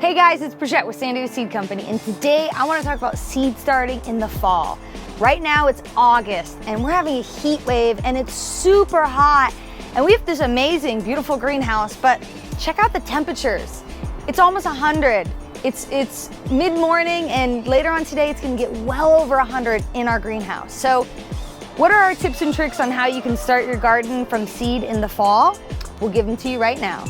Hey guys, it's Brigitte with San Diego Seed Company, and today I want to talk about seed starting in the fall. Right now it's August and we're having a heat wave and it's super hot, and we have this amazing, beautiful greenhouse, but check out the temperatures. It's almost 100. It's mid-morning, and later on today it's going to get well over 100 in our greenhouse. So what are our tips and tricks on how you can start your garden from seed in the fall? We'll give them to you right now.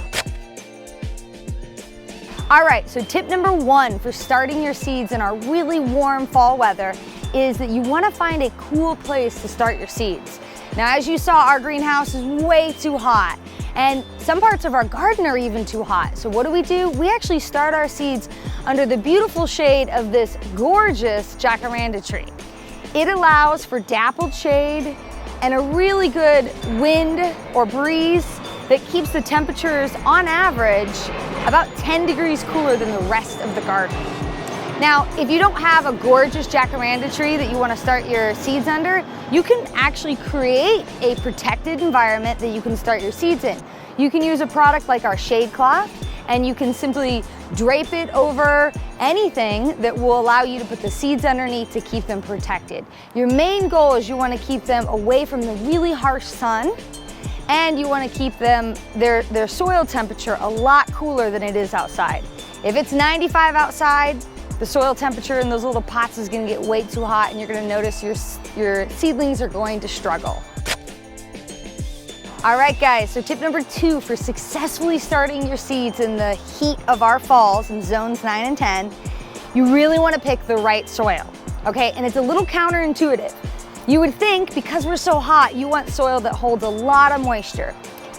All right, so tip number one for starting your seeds in our really warm fall weather is that you want to find a cool place to start your seeds. Now, as you saw, our greenhouse is way too hot, and some parts of our garden are even too hot. So what do? We actually start our seeds under the beautiful shade of this gorgeous jacaranda tree. It allows for dappled shade and a really good wind or breeze that keeps the temperatures on average about 10 degrees cooler than the rest of the garden. Now, if you don't have a gorgeous jacaranda tree that you want to start your seeds under, you can actually create a protected environment that you can start your seeds in. You can use a product like our shade cloth, and you can simply drape it over anything that will allow you to put the seeds underneath to keep them protected. Your main goal is you want to keep them away from the really harsh sun, and you want to keep them, their soil temperature a lot cooler than it is outside. If it's 95 outside, the soil temperature in those little pots is going to get way too hot, and you're going to notice your seedlings are going to struggle. All right guys, so tip number two for successfully starting your seeds in the heat of our falls in zones 9 and 10, you really want to pick the right soil, okay? And it's a little counterintuitive. You would think because we're so hot, you want soil that holds a lot of moisture.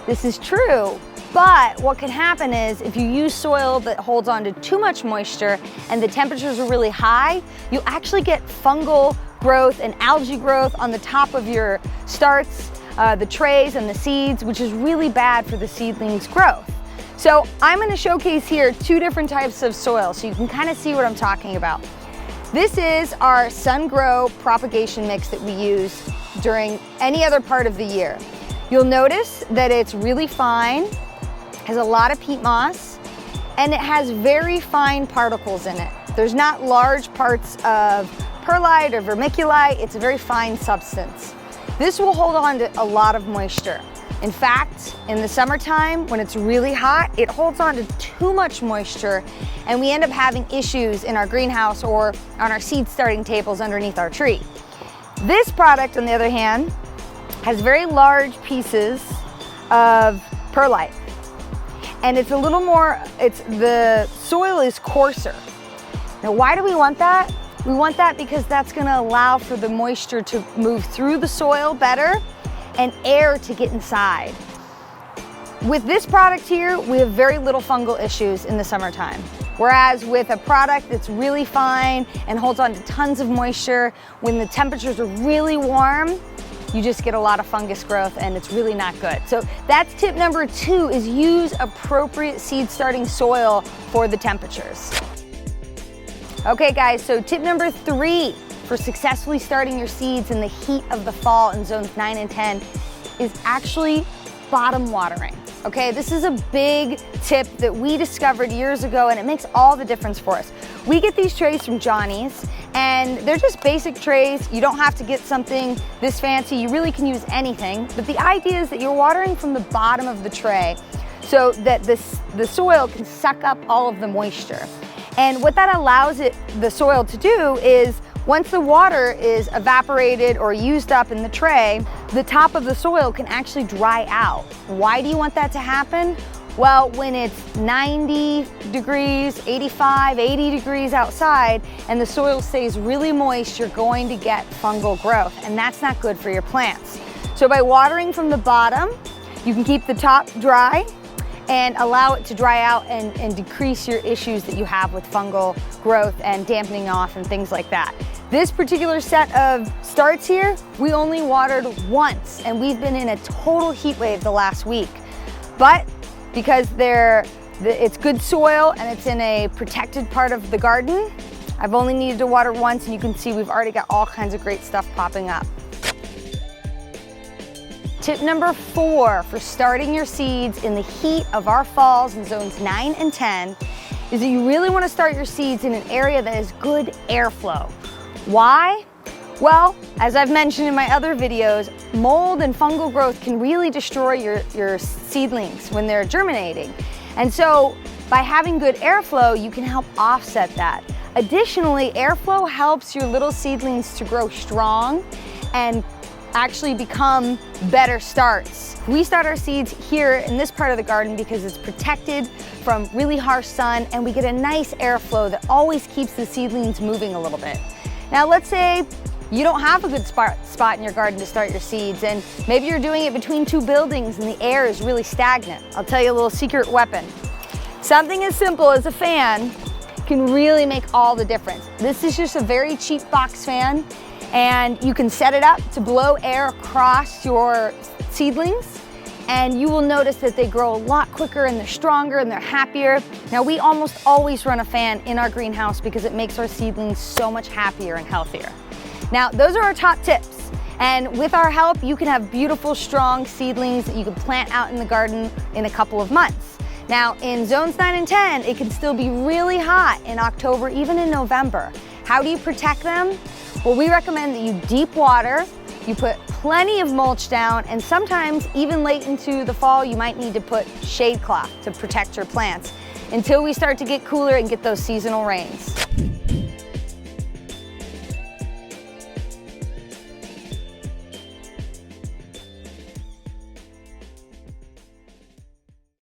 This is true, but what can happen is if you use soil that holds on to too much moisture and the temperatures are really high, you actually get fungal growth and algae growth on the top of your starts, the trays and the seeds, which is really bad for the seedlings' growth. So I'm going to showcase here two different types of soil so you can kind of see what I'm talking about. This is our sun-grow propagation mix that we use during any other part of the year. You'll notice that it's really fine, has a lot of peat moss, and it has very fine particles in it. There's not large parts of perlite or vermiculite. It's a very fine substance. This will hold on to a lot of moisture. In fact, in the summertime, when it's really hot, it holds on to too much moisture, and we end up having issues in our greenhouse or on our seed starting tables underneath our tree. This product, on the other hand, has very large pieces of perlite, and it's a little more, the soil is coarser. Now, why do we want that? We want that because that's going to allow for the moisture to move through the soil better and air to get inside. With this product here, we have very little fungal issues in the summertime. Whereas with a product that's really fine and holds on to tons of moisture, when the temperatures are really warm, you just get a lot of fungus growth, and it's really not good. So that's tip number two, is use appropriate seed starting soil for the temperatures. Okay guys, so tip number three for successfully starting your seeds in the heat of the fall in zones 9 and 10 is actually bottom watering. Okay, this is a big tip that we discovered years ago, and it makes all the difference for us. We get these trays from Johnny's, and they're just basic trays. You don't have to get something this fancy. You really can use anything, but the idea is that you're watering from the bottom of the tray so that the soil can suck up all of the moisture. And what that allows the soil to do is, once the water is evaporated or used up in the tray, the top of the soil can actually dry out. Why do you want that to happen? Well, when it's 90 degrees, 85, 80 degrees outside, and the soil stays really moist, you're going to get fungal growth, and that's not good for your plants. So by watering from the bottom, you can keep the top dry and allow it to dry out and decrease your issues that you have with fungal growth and dampening off and things like that. This particular set of starts here, we only watered once, and we've been in a total heat wave the last week. But because it's good soil and it's in a protected part of the garden, I've only needed to water once, and you can see we've already got all kinds of great stuff popping up. Tip number 4 for starting your seeds in the heat of our falls in zones 9 and 10 is that you really want to start your seeds in an area that has good airflow. Why? Well, as I've mentioned in my other videos, mold and fungal growth can really destroy your seedlings when they're germinating. And so by having good airflow, you can help offset that. Additionally, airflow helps your little seedlings to grow strong and actually become better starts. We start our seeds here in this part of the garden because it's protected from really harsh sun, and we get a nice airflow that always keeps the seedlings moving a little bit. Now let's say you don't have a good spot in your garden to start your seeds, and maybe you're doing it between two buildings and the air is really stagnant. I'll tell you a little secret weapon. Something as simple as a fan can really make all the difference. This is just a very cheap box fan, and you can set it up to blow air across your seedlings, and you will notice that they grow a lot quicker and they're stronger and they're happier. Now, we almost always run a fan in our greenhouse because it makes our seedlings so much happier and healthier. Now, those are our top tips. And with our help, you can have beautiful, strong seedlings that you can plant out in the garden in a couple of months. Now, in zones 9 and 10, it can still be really hot in October, even in November. How do you protect them? Well, we recommend that you deep water, you put plenty of mulch down, and sometimes even late into the fall, you might need to put shade cloth to protect your plants until we start to get cooler and get those seasonal rains.